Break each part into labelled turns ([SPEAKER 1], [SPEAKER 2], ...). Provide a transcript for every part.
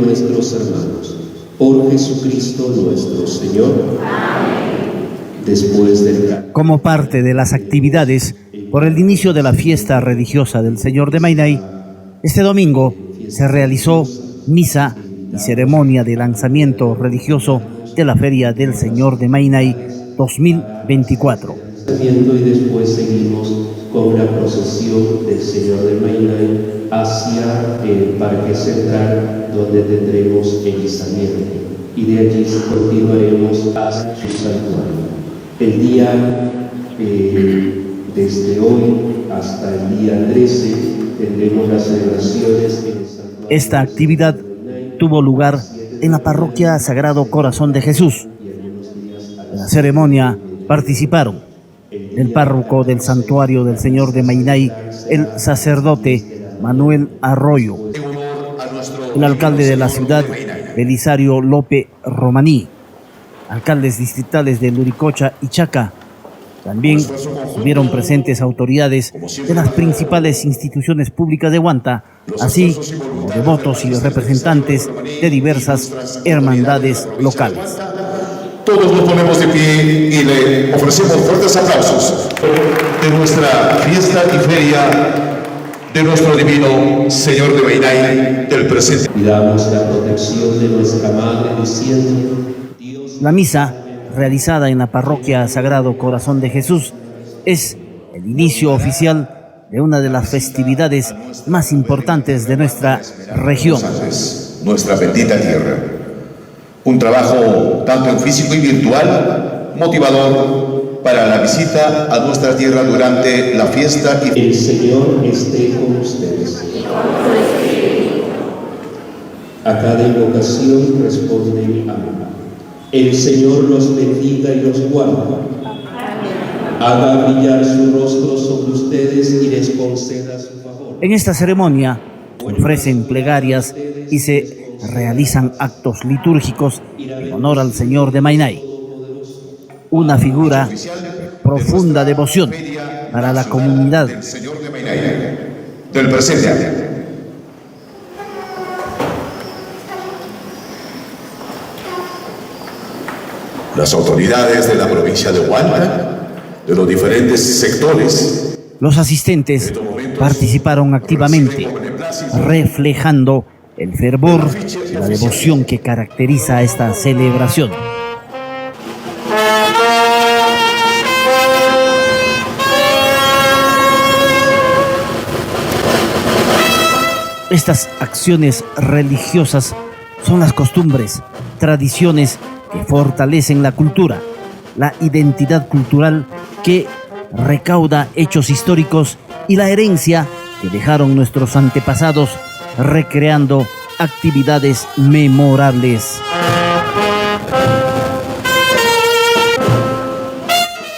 [SPEAKER 1] Nuestros hermanos, por Jesucristo nuestro Señor. Después del...
[SPEAKER 2] Como parte de las actividades por el inicio de la fiesta religiosa del Señor de Mainay, este domingo se realizó misa y ceremonia de lanzamiento religioso de la Feria del Señor de Mainay 2024.
[SPEAKER 1] Y después seguimos con una procesión del Señor de Mainay hacia el Parque Central, donde tendremos el izamiento, y de allí continuaremos hacia su santuario. El día, desde hoy hasta el día 13, tendremos las celebraciones en el santuario.
[SPEAKER 2] Esta actividad tuvo lugar en la parroquia Sagrado Corazón de Jesús. En la ceremonia participaron el párroco del Santuario del Señor de Mainay, el sacerdote Manuel Arroyo, el alcalde de la ciudad, Belisario López Romaní, alcaldes distritales de Luricocha y Chaca. También estuvieron presentes autoridades de las principales instituciones públicas de Huanta, así como devotos y representantes de diversas hermandades locales.
[SPEAKER 3] Todos nos ponemos de pie y le ofrecemos fuertes aplausos de nuestra fiesta y feria de nuestro divino Señor de Mainay del presente.
[SPEAKER 1] Pidamos la protección de nuestra Madre diciendo:
[SPEAKER 2] La misa, realizada en la parroquia Sagrado Corazón de Jesús, es el inicio oficial de una de las festividades más importantes de nuestra región.
[SPEAKER 3] Nuestra bendita tierra. Un trabajo tanto en físico y virtual, motivador para la visita a nuestra tierra durante la fiesta.
[SPEAKER 1] El Señor esté con ustedes. A cada invocación responden amén. El Señor los bendiga y los guarde. Haga brillar su rostro sobre ustedes y les conceda su favor.
[SPEAKER 2] En esta ceremonia se ofrecen plegarias y se realizan actos litúrgicos en honor al Señor de Mainay, una figura de profunda devoción para la comunidad
[SPEAKER 3] del Señor de Mainay del presente año. Las autoridades de la provincia de Huanta, de los diferentes sectores.
[SPEAKER 2] Los asistentes participaron activamente, reflejando el fervor y la devoción que caracteriza a esta celebración. Estas acciones religiosas son las costumbres, tradiciones que fortalecen la cultura, la identidad cultural que recauda hechos históricos y la herencia que dejaron nuestros antepasados, recreando actividades memorables.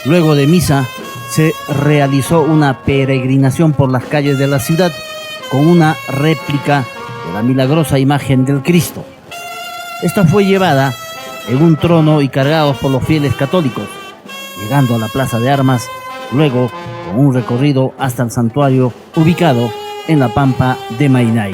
[SPEAKER 2] Luego de misa, se realizó una peregrinación por las calles de la ciudad con una réplica de la milagrosa imagen del Cristo. Esta fue llevada en un trono y cargados por los fieles católicos, llegando a la Plaza de Armas, luego con un recorrido hasta el santuario ubicado en la Pampa de Mainay.